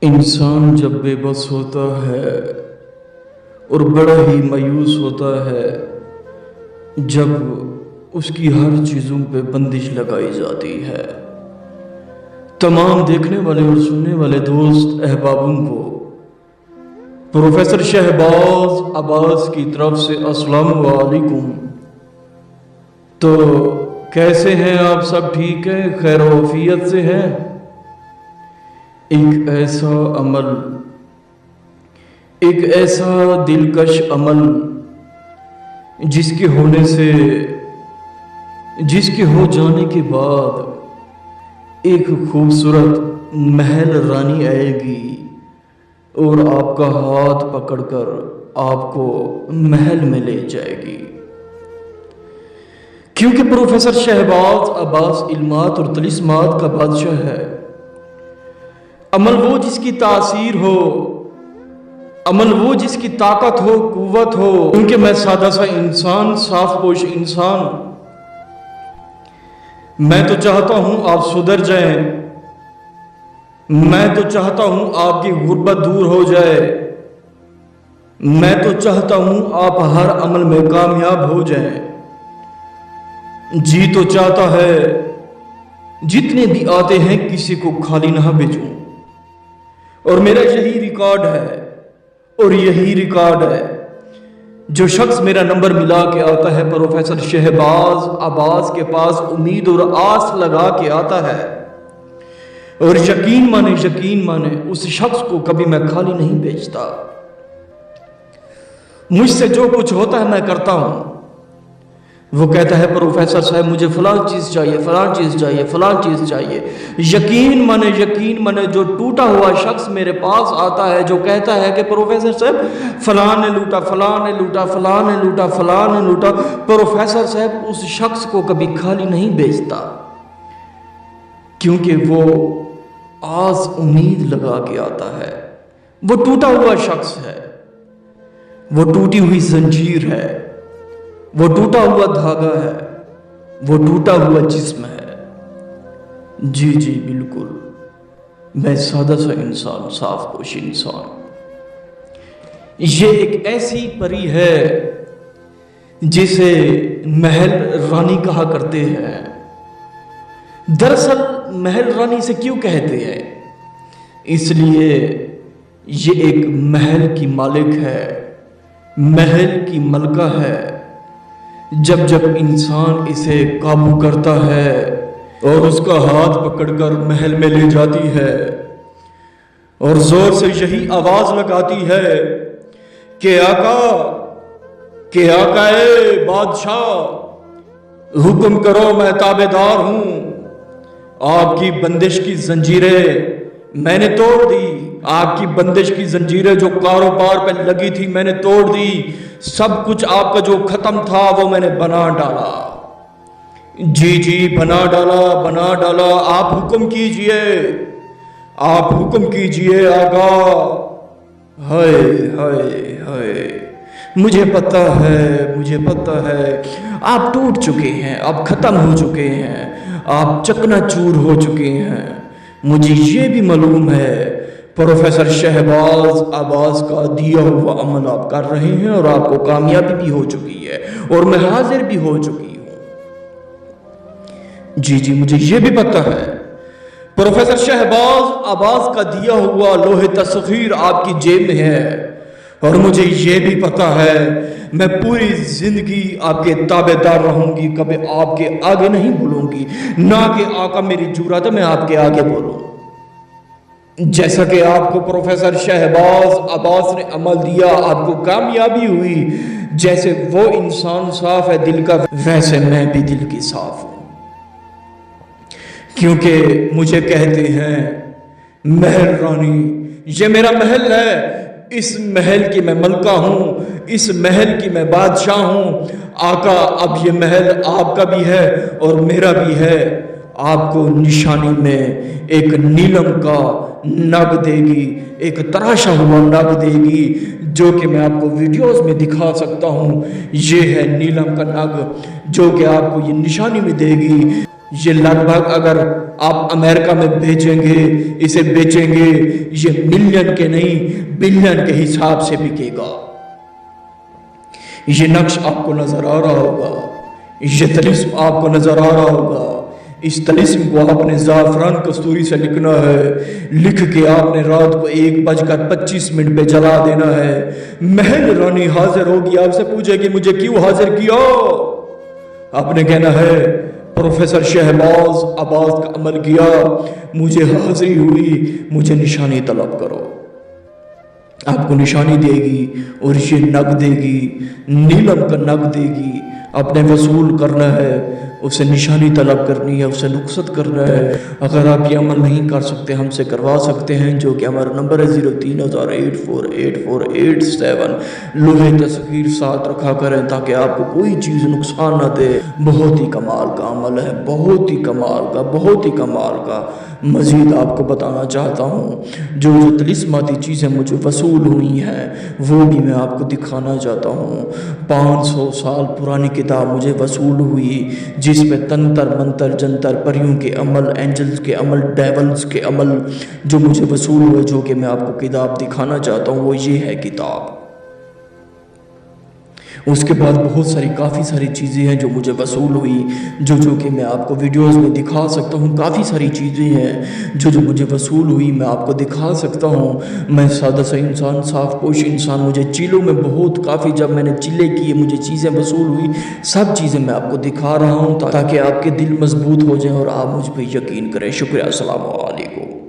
انسان جب بے بس ہوتا ہے اور بڑا ہی مایوس ہوتا ہے جب اس کی ہر چیزوں پہ بندش لگائی جاتی ہے۔ تمام دیکھنے والے اور سننے والے دوست احبابوں کو پروفیسر شہباز عباس کی طرف سے السلام علیکم۔ تو کیسے ہیں آپ؟ سب ٹھیک ہیں؟ خیر و عافیت سے ہیں؟ ایک ایسا دلکش عمل جس کے ہو جانے کے بعد ایک خوبصورت محل رانی آئے گی اور آپ کا ہاتھ پکڑ کر آپ کو محل میں لے جائے گی، کیونکہ پروفیسر شہباز عباس علمات اور طلسمات کا بادشاہ ہے۔ عمل وہ جس کی تاثیر ہو، عمل وہ جس کی طاقت ہو، قوت ہو، کیونکہ میں سادہ سا انسان، صاف پوش انسان، میں تو چاہتا ہوں آپ سدھر جائیں، میں تو چاہتا ہوں آپ کی غربت دور ہو جائے، میں تو چاہتا ہوں آپ ہر عمل میں کامیاب ہو جائیں۔ جی تو چاہتا ہے جتنے بھی آتے ہیں کسی کو خالی نہ بھیجوں، اور میرا یہی ریکارڈ ہے، اور یہی ریکارڈ ہے جو شخص میرا نمبر ملا کے آتا ہے پروفیسر شہباز عباس کے پاس، امید اور آس لگا کے آتا ہے، اور یقین مانے اس شخص کو کبھی میں خالی نہیں بھیجتا۔ مجھ سے جو کچھ ہوتا ہے میں کرتا ہوں۔ وہ کہتا ہے پروفیسر صاحب مجھے فلاں چیز چاہیے، فلاں چیز چاہیے، فلاں چیز چاہیے۔ یقین مانے جو ٹوٹا ہوا شخص میرے پاس آتا ہے جو کہتا ہے کہ پروفیسر صاحب فلاں نے لوٹا، فلاں نے لوٹا، فلاں نے لوٹا، فلاں نے لوٹا، پروفیسر صاحب اس شخص کو کبھی خالی نہیں بھیجتا، کیونکہ وہ آس امید لگا کے آتا ہے۔ وہ ٹوٹا ہوا شخص ہے، وہ ٹوٹی ہوئی زنجیر ہے، وہ ٹوٹا ہوا دھاگا ہے، وہ ٹوٹا ہوا جسم ہے۔ جی بالکل، میں سادہ سا انسان، صاف پوش انسان۔ یہ ایک ایسی پری ہے جسے محل رانی کہا کرتے ہیں۔ دراصل محل رانی سے کیوں کہتے ہیں؟ اس لیے یہ ایک محل کی مالک ہے، محل کی ملکہ ہے۔ جب انسان اسے قابو کرتا ہے اور اس کا ہاتھ پکڑ کر محل میں لے جاتی ہے اور زور سے یہی آواز لگاتی ہے کہ آقا بادشاہ حکم کرو، میں تابع دار ہوں، آپ کی بندش کی زنجیریں میں نے توڑ دی، آپ کی بندش کی زنجیریں جو کاروبار پہ لگی تھی میں نے توڑ دی، سب کچھ آپ کا جو ختم تھا وہ میں نے بنا ڈالا۔ جی بنا ڈالا۔ آپ حکم کیجئے، آپ حکم کیجئے آقا۔ ہائے مجھے پتہ ہے آپ ٹوٹ چکے ہیں، آپ ختم ہو چکے ہیں، آپ چکنا چور ہو چکے ہیں۔ مجھے یہ بھی معلوم ہے پروفیسر شہباز عباس کا دیا ہوا عمل آپ کر رہے ہیں اور آپ کو کامیابی بھی ہو چکی ہے اور میں حاضر بھی ہو چکی ہوں۔ جی مجھے یہ بھی پتہ ہے پروفیسر شہباز عباس کا دیا ہوا لوح تسخیر آپ کی جیب میں ہے، اور مجھے یہ بھی پتہ ہے میں پوری زندگی آپ کے تابع دار رہوں گی، کبھی آپ کے آگے نہیں بولوں گی، نہ کہ آقا میری جرات ہے میں آپ کے آگے بولوں۔ جیسا کہ آپ کو پروفیسر شہباز عباس نے عمل دیا، آپ کو کامیابی ہوئی، جیسے وہ انسان صاف ہے دل کا، ویسے میں بھی دل کی صاف ہوں، کیونکہ مجھے کہتے ہیں محل رانی، یہ میرا محل ہے، اس محل کی میں ملکہ ہوں، اس محل کی میں بادشاہ ہوں۔ آقا اب یہ محل آپ کا بھی ہے اور میرا بھی ہے۔ آپ کو نشانی میں ایک نیلم کا نگ دے گی، ایک تراشا ہوا نگ دے گی، جو کہ میں آپ کو ویڈیوز میں دکھا سکتا ہوں۔ یہ ہے نیلم کا نگ جو کہ آپ کو یہ نشانی میں دے گی، یہ لگ بھگ اگر آپ امریکہ میں بھیجیں گے، اسے بیچیں گے، یہ ملین کے نہیں بلین کے حساب سے بکے گا۔ یہ نقش آپ کو نظر آ رہا ہوگا، یہ طلسم آپ کو نظر آ رہا ہوگا۔ اس طلسم کو آپ نے زعفران کستوری سے لکھنا ہے، لکھ کے آپ نے رات کو 1:25 پہ جلا دینا ہے۔ محل رانی حاضر ہوگی، آپ سے پوچھے کہ مجھے کیوں حاضر کیا؟ آپ نے کہنا ہے پروفیسر شہباز عباس کا عمل کیا، مجھے حاضری ہوئی، مجھے نشانی طلب کرو۔ آپ کو نشانی دے گی اور یہ نگ دے گی، نیلم کا نگ دے گی۔ آپ نے وصول کرنا ہے، اسے نشانی طلب کرنی ہے، اسے رخصت کرنا ہے۔ اگر آپ یہ عمل نہیں کر سکتے ہم سے کروا سکتے ہیں، جو کہ ہمارا نمبر ہے 03,084,84847۔ لوہے تصویر ساتھ رکھا کریں تاکہ آپ کو کوئی چیز نقصان نہ دے۔ بہت ہی کمال کا عمل ہے، بہت ہی کمال کا، بہت ہی کمال کا۔ مزید آپ کو بتانا چاہتا ہوں، جو طلسماتی چیزیں مجھے وصول ہوئی ہیں وہ بھی میں آپ کو دکھانا چاہتا ہوں۔ 500 سال پرانی کتاب مجھے وصول ہوئی، جس میں تنتر منتر جنتر پریوں کے عمل، اینجلز کے عمل، ڈیولز کے عمل جو مجھے وصول ہوئے، جو کہ میں آپ کو کتاب دکھانا چاہتا ہوں، وہ یہ ہے کتاب۔ اس کے بعد بہت ساری کافی ساری چیزیں ہیں جو مجھے وصول ہوئی، جو کہ میں آپ کو ویڈیوز میں دکھا سکتا ہوں۔ کافی ساری چیزیں ہیں جو مجھے وصول ہوئی، میں آپ کو دکھا سکتا ہوں۔ میں سادہ سا انسان، صاف پوش انسان، مجھے چیلوں میں بہت کافی، جب میں نے چیلے کیے مجھے چیزیں وصول ہوئی، سب چیزیں میں آپ کو دکھا رہا ہوں تاکہ آپ کے دل مضبوط ہو جائیں اور آپ مجھ پہ یقین کریں۔ شکریہ، السلام علیکم۔